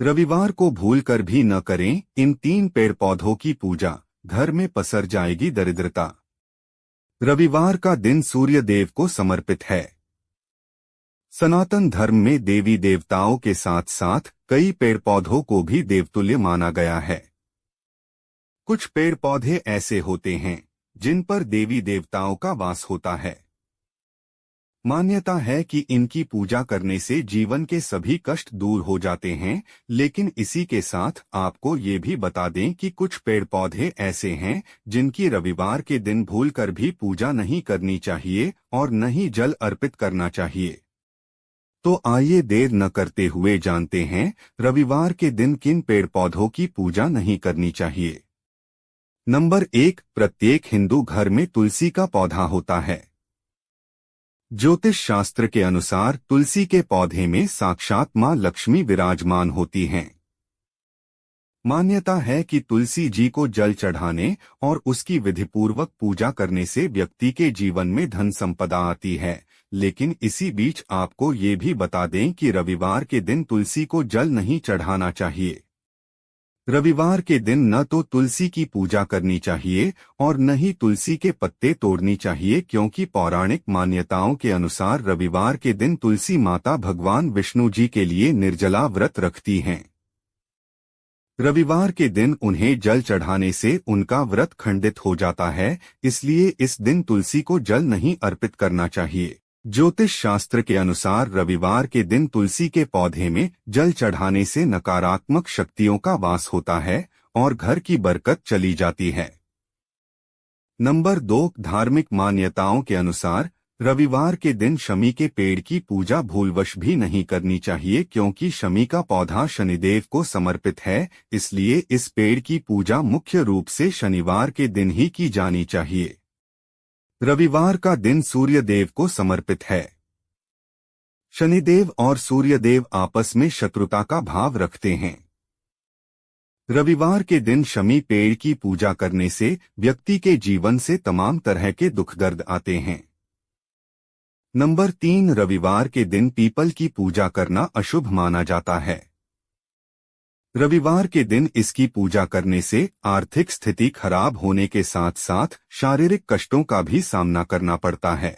रविवार को भूलकर भी न करें इन 3 पेड़ पौधों की पूजा, घर में पसर जाएगी दरिद्रता। रविवार का दिन सूर्य देव को समर्पित है। सनातन धर्म में देवी देवताओं के साथ साथ कई पेड़ पौधों को भी देवतुल्य माना गया है। कुछ पेड़ पौधे ऐसे होते हैं जिन पर देवी देवताओं का वास होता है। मान्यता है कि इनकी पूजा करने से जीवन के सभी कष्ट दूर हो जाते हैं, लेकिन इसी के साथ आपको ये भी बता दें कि कुछ पेड़ पौधे ऐसे हैं जिनकी रविवार के दिन भूलकर भी पूजा नहीं करनी चाहिए और न ही जल अर्पित करना चाहिए। तो आइए देर न करते हुए जानते हैं रविवार के दिन किन पेड़ पौधों की पूजा नहीं करनी चाहिए। नंबर 1, प्रत्येक हिंदू घर में तुलसी का पौधा होता है। ज्योतिष शास्त्र के अनुसार तुलसी के पौधे में साक्षात मां लक्ष्मी विराजमान होती हैं। मान्यता है कि तुलसी जी को जल चढ़ाने और उसकी विधिपूर्वक पूजा करने से व्यक्ति के जीवन में धन संपदा आती है, लेकिन इसी बीच आपको ये भी बता दें कि रविवार के दिन तुलसी को जल नहीं चढ़ाना चाहिए। रविवार के दिन न तो तुलसी की पूजा करनी चाहिए और न ही तुलसी के पत्ते तोड़नी चाहिए, क्योंकि पौराणिक मान्यताओं के अनुसार रविवार के दिन तुलसी माता भगवान विष्णु जी के लिए निर्जला व्रत रखती हैं। रविवार के दिन उन्हें जल चढ़ाने से उनका व्रत खंडित हो जाता है, इसलिए इस दिन तुलसी को जल नहीं अर्पित करना चाहिए। ज्योतिष शास्त्र के अनुसार रविवार के दिन तुलसी के पौधे में जल चढ़ाने से नकारात्मक शक्तियों का वास होता है और घर की बरकत चली जाती है। नंबर 2, धार्मिक मान्यताओं के अनुसार रविवार के दिन शमी के पेड़ की पूजा भूलवश भी नहीं करनी चाहिए, क्योंकि शमी का पौधा शनिदेव को समर्पित है, इसलिए इस पेड़ की पूजा मुख्य रूप से शनिवार के दिन ही की जानी चाहिए। रविवार का दिन सूर्यदेव को समर्पित है। शनिदेव और सूर्यदेव आपस में शत्रुता का भाव रखते हैं। रविवार के दिन शमी पेड़ की पूजा करने से व्यक्ति के जीवन से तमाम तरह के दुख दर्द आते हैं। नंबर 3, रविवार के दिन पीपल की पूजा करना अशुभ माना जाता है। रविवार के दिन इसकी पूजा करने से आर्थिक स्थिति खराब होने के साथ साथ शारीरिक कष्टों का भी सामना करना पड़ता है।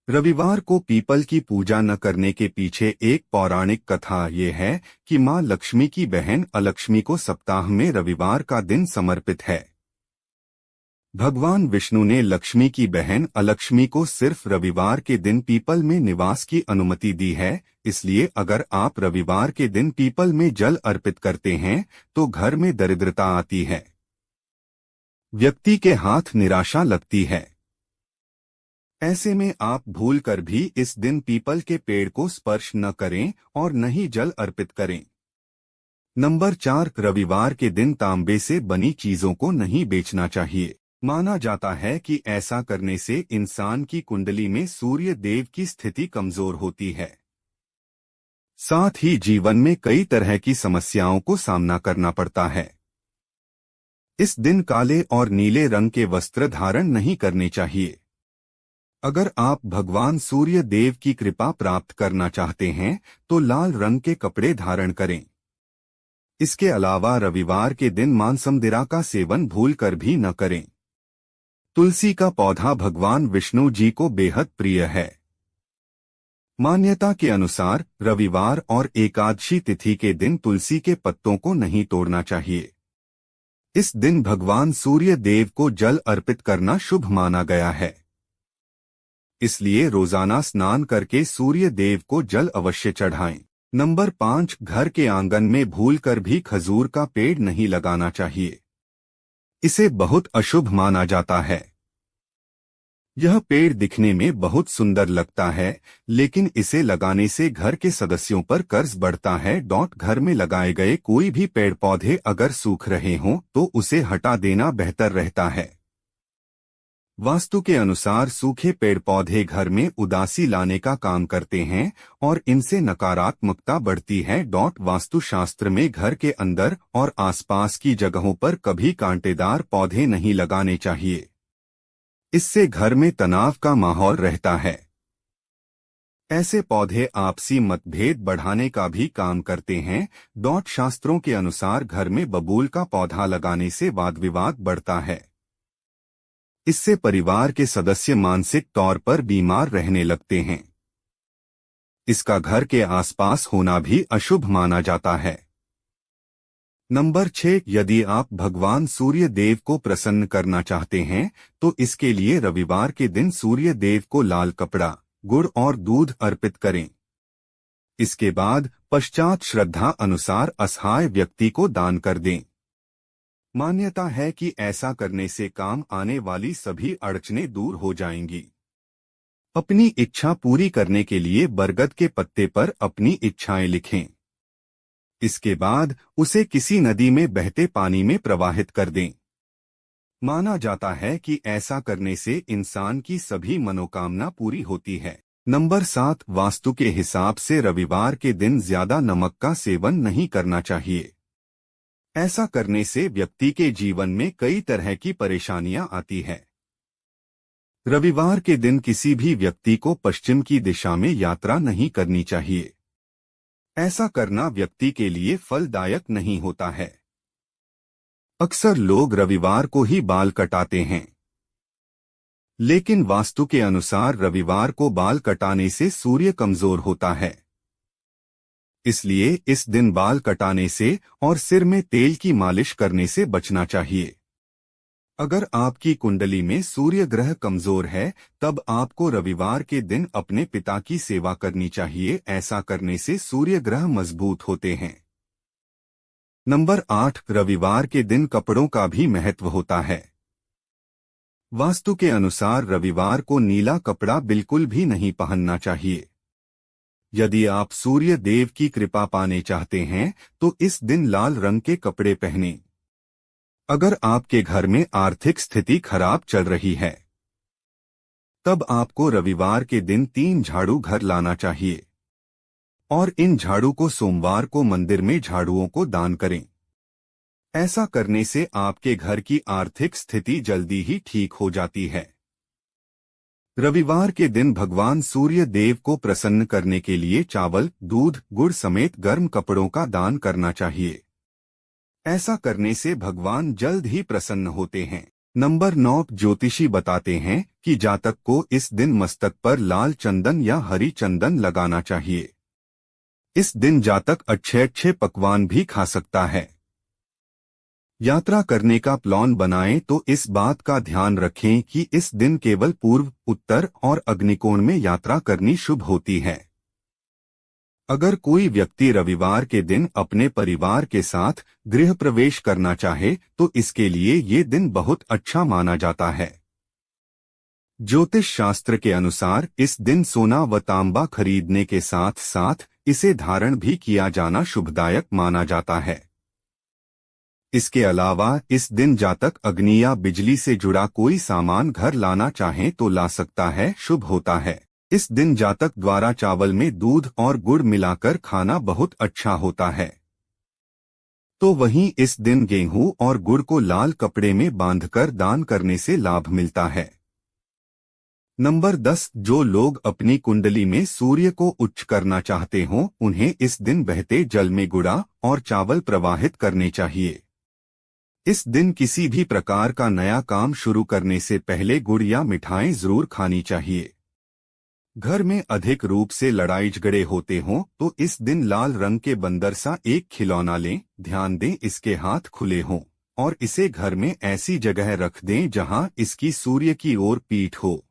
रविवार को पीपल की पूजा न करने के पीछे एक पौराणिक कथा ये है कि मां लक्ष्मी की बहन अलक्ष्मी को सप्ताह में रविवार का दिन समर्पित है। भगवान विष्णु ने लक्ष्मी की बहन अलक्ष्मी को सिर्फ रविवार के दिन पीपल में निवास की अनुमति दी है, इसलिए अगर आप रविवार के दिन पीपल में जल अर्पित करते हैं तो घर में दरिद्रता आती है, व्यक्ति के हाथ निराशा लगती है। ऐसे में आप भूलकर भी इस दिन पीपल के पेड़ को स्पर्श न करें और न ही जल अर्पित करें। नंबर 4, रविवार के दिन तांबे से बनी चीजों को नहीं बेचना चाहिए। माना जाता है कि ऐसा करने से इंसान की कुंडली में सूर्य देव की स्थिति कमजोर होती है, साथ ही जीवन में कई तरह की समस्याओं को सामना करना पड़ता है। इस दिन काले और नीले रंग के वस्त्र धारण नहीं करने चाहिए। अगर आप भगवान सूर्य देव की कृपा प्राप्त करना चाहते हैं तो लाल रंग के कपड़े धारण करें। इसके अलावा रविवार के दिन मांसमदिरा का सेवन भूलकर भी न करें। तुलसी का पौधा भगवान विष्णु जी को बेहद प्रिय है। मान्यता के अनुसार रविवार और एकादशी तिथि के दिन तुलसी के पत्तों को नहीं तोड़ना चाहिए। इस दिन भगवान सूर्य देव को जल अर्पित करना शुभ माना गया है, इसलिए रोजाना स्नान करके सूर्य देव को जल अवश्य चढ़ाएं। नंबर 5, घर के आंगन में भूलकर भी खजूर का पेड़ नहीं लगाना चाहिए। इसे बहुत अशुभ माना जाता है। यह पेड़ दिखने में बहुत सुंदर लगता है, लेकिन इसे लगाने से घर के सदस्यों पर कर्ज बढ़ता है। घर में लगाए गए कोई भी पेड़ पौधे अगर सूख रहे हों तो उसे हटा देना बेहतर रहता है। वास्तु के अनुसार सूखे पेड़ पौधे घर में उदासी लाने का काम करते हैं और इनसे नकारात्मकता बढ़ती है। वास्तु शास्त्र में घर के अंदर और आसपास की जगहों पर कभी कांटेदार पौधे नहीं लगाने चाहिए। इससे घर में तनाव का माहौल रहता है। ऐसे पौधे आपसी मतभेद बढ़ाने का भी काम करते हैं। शास्त्रों के अनुसार घर में बबूल का पौधा लगाने से वाद विवाद बढ़ता है। इससे परिवार के सदस्य मानसिक तौर पर बीमार रहने लगते हैं। इसका घर के आसपास होना भी अशुभ माना जाता है। नंबर 6, यदि आप भगवान सूर्य देव को प्रसन्न करना चाहते हैं तो इसके लिए रविवार के दिन सूर्य देव को लाल कपड़ा, गुड़ और दूध अर्पित करें। इसके बाद पश्चात श्रद्धा अनुसार असहाय व्यक्ति को दान कर दें। मान्यता है कि ऐसा करने से काम आने वाली सभी अड़चनें दूर हो जाएंगी। अपनी इच्छा पूरी करने के लिए बरगद के पत्ते पर अपनी इच्छाएं लिखें। इसके बाद उसे किसी नदी में बहते पानी में प्रवाहित कर दें। माना जाता है कि ऐसा करने से इंसान की सभी मनोकामना पूरी होती है। नंबर 7, वास्तु के हिसाब से रविवार के दिन ज्यादा नमक का सेवन नहीं करना चाहिए। ऐसा करने से व्यक्ति के जीवन में कई तरह की परेशानियां आती है। रविवार के दिन किसी भी व्यक्ति को पश्चिम की दिशा में यात्रा नहीं करनी चाहिए। ऐसा करना व्यक्ति के लिए फलदायक नहीं होता है। अक्सर लोग रविवार को ही बाल कटाते हैं, लेकिन वास्तु के अनुसार रविवार को बाल कटाने से सूर्य कमजोर होता है। इसलिए इस दिन बाल कटाने से और सिर में तेल की मालिश करने से बचना चाहिए। अगर आपकी कुंडली में सूर्य ग्रह कमजोर है तब आपको रविवार के दिन अपने पिता की सेवा करनी चाहिए। ऐसा करने से सूर्य ग्रह मजबूत होते हैं। नंबर 8, रविवार के दिन कपड़ों का भी महत्व होता है। वास्तु के अनुसार रविवार को नीला कपड़ा बिल्कुल भी नहीं पहनना चाहिए। यदि आप सूर्य देव की कृपा पाने चाहते हैं तो इस दिन लाल रंग के कपड़े पहनें। अगर आपके घर में आर्थिक स्थिति खराब चल रही है तब आपको रविवार के दिन 3 झाड़ू घर लाना चाहिए और इन झाड़ू को सोमवार को मंदिर में झाड़ुओं को दान करें। ऐसा करने से आपके घर की आर्थिक स्थिति जल्दी ही ठीक हो जाती है। रविवार के दिन भगवान सूर्य देव को प्रसन्न करने के लिए चावल, दूध, गुड़ समेत गर्म कपड़ों का दान करना चाहिए। ऐसा करने से भगवान जल्द ही प्रसन्न होते हैं। नंबर 9, ज्योतिषी बताते हैं कि जातक को इस दिन मस्तक पर लाल चंदन या हरी चंदन लगाना चाहिए। इस दिन जातक अच्छे पकवान भी खा सकता है। यात्रा करने का प्लान बनाएं तो इस बात का ध्यान रखें कि इस दिन केवल पूर्व, उत्तर और अग्निकोण में यात्रा करनी शुभ होती है। अगर कोई व्यक्ति रविवार के दिन अपने परिवार के साथ गृह प्रवेश करना चाहे तो इसके लिए ये दिन बहुत अच्छा माना जाता है। ज्योतिष शास्त्र के अनुसार इस दिन सोना व तांबा खरीदने के साथ साथ इसे धारण भी किया जाना शुभदायक माना जाता है। इसके अलावा इस दिन जातक अग्नि या बिजली से जुड़ा कोई सामान घर लाना चाहे तो ला सकता है, शुभ होता है। इस दिन जातक द्वारा चावल में दूध और गुड़ मिलाकर खाना बहुत अच्छा होता है। तो वहीं इस दिन गेहूं और गुड़ को लाल कपड़े में बांधकर दान करने से लाभ मिलता है। नंबर 10, जो लोग अपनी कुंडली में सूर्य को उच्च करना चाहते हों उन्हें इस दिन बहते जल में गुड़ा और चावल प्रवाहित करने चाहिए। इस दिन किसी भी प्रकार का नया काम शुरू करने से पहले गुड़ या मिठाई जरूर खानी चाहिए। घर में अधिक रूप से लड़ाई झगड़े होते हों तो इस दिन लाल रंग के बंदर सा एक खिलौना लें। ध्यान दें इसके हाथ खुले हों और इसे घर में ऐसी जगह रख दें जहां इसकी सूर्य की ओर पीठ हो।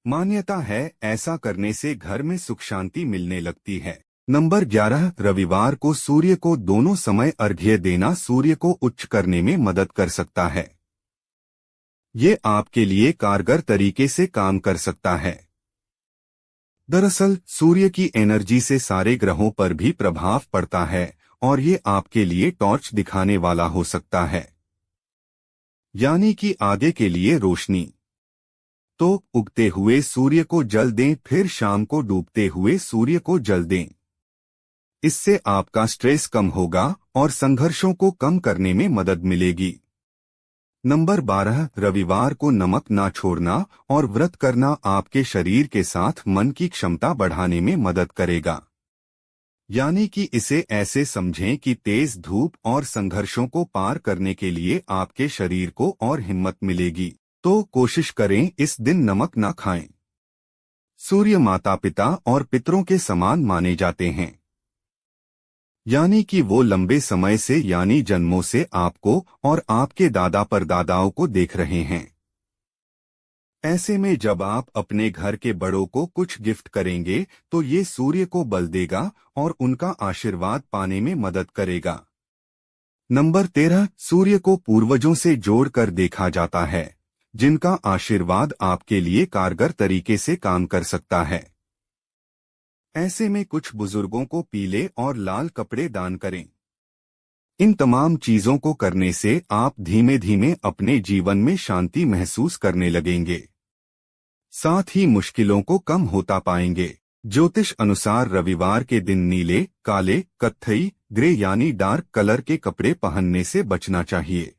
मान्यता है ऐसा करने से घर में सुख शांति मिलने लगती है। नंबर 11, रविवार को सूर्य को दोनों समय अर्घ्य देना सूर्य को उच्च करने में मदद कर सकता है। ये आपके लिए कारगर तरीके से काम कर सकता है। दरअसल सूर्य की एनर्जी से सारे ग्रहों पर भी प्रभाव पड़ता है और ये आपके लिए टॉर्च दिखाने वाला हो सकता है, यानी कि आगे के लिए रोशनी। तो उगते हुए सूर्य को जल दें, फिर शाम को डूबते हुए सूर्य को जल दें। इससे आपका स्ट्रेस कम होगा और संघर्षों को कम करने में मदद मिलेगी। नंबर 12, रविवार को नमक ना छोड़ना और व्रत करना आपके शरीर के साथ मन की क्षमता बढ़ाने में मदद करेगा। यानी कि इसे ऐसे समझें कि तेज धूप और संघर्षों को पार करने के लिए आपके शरीर को और हिम्मत मिलेगी। तो कोशिश करें इस दिन नमक ना खाएं। सूर्य माता पिता और पितरों के समान माने जाते हैं, यानी कि वो लंबे समय से यानी जन्मों से आपको और आपके दादा परदादाओं को देख रहे हैं। ऐसे में जब आप अपने घर के बड़ों को कुछ गिफ्ट करेंगे तो ये सूर्य को बल देगा और उनका आशीर्वाद पाने में मदद करेगा। नंबर 13, सूर्य को पूर्वजों से जोड़कर देखा जाता है, जिनका आशीर्वाद आपके लिए कारगर तरीके से काम कर सकता है। ऐसे में कुछ बुजुर्गों को पीले और लाल कपड़े दान करें। इन तमाम चीजों को करने से आप धीमे धीमे अपने जीवन में शांति महसूस करने लगेंगे, साथ ही मुश्किलों को कम होता पाएंगे। ज्योतिष अनुसार रविवार के दिन नीले, काले, कत्थई, ग्रे यानी डार्क कलर के कपड़े पहनने से बचना चाहिए,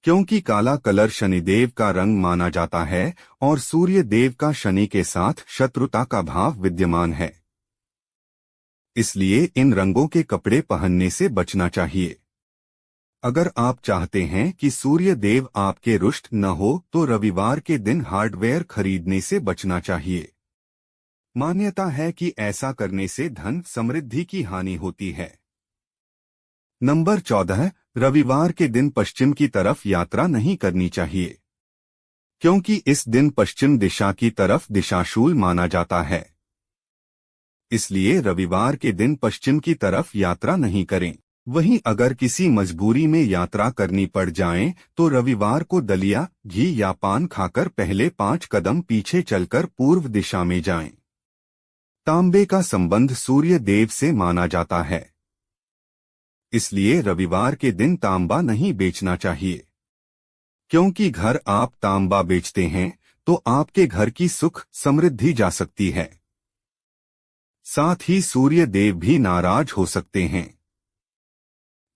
क्योंकि काला कलर शनिदेव का रंग माना जाता है और सूर्य देव का शनि के साथ शत्रुता का भाव विद्यमान है। इसलिए इन रंगों के कपड़े पहनने से बचना चाहिए। अगर आप चाहते हैं कि सूर्य देव आपके रुष्ट न हो तो रविवार के दिन हार्डवेयर खरीदने से बचना चाहिए। मान्यता है कि ऐसा करने से धन समृद्धि की हानि होती है। नंबर 14, रविवार के दिन पश्चिम की तरफ यात्रा नहीं करनी चाहिए, क्योंकि इस दिन पश्चिम दिशा की तरफ दिशाशूल माना जाता है। इसलिए रविवार के दिन पश्चिम की तरफ यात्रा नहीं करें। वहीं अगर किसी मजबूरी में यात्रा करनी पड़ जाए तो रविवार को दलिया, घी या पान खाकर पहले 5 कदम पीछे चलकर पूर्व दिशा में जाएं। तांबे का संबंध सूर्य देव से माना जाता है, इसलिए रविवार के दिन तांबा नहीं बेचना चाहिए, क्योंकि घर आप तांबा बेचते हैं तो आपके घर की सुख समृद्धि जा सकती है। साथ ही सूर्य देव भी नाराज हो सकते हैं।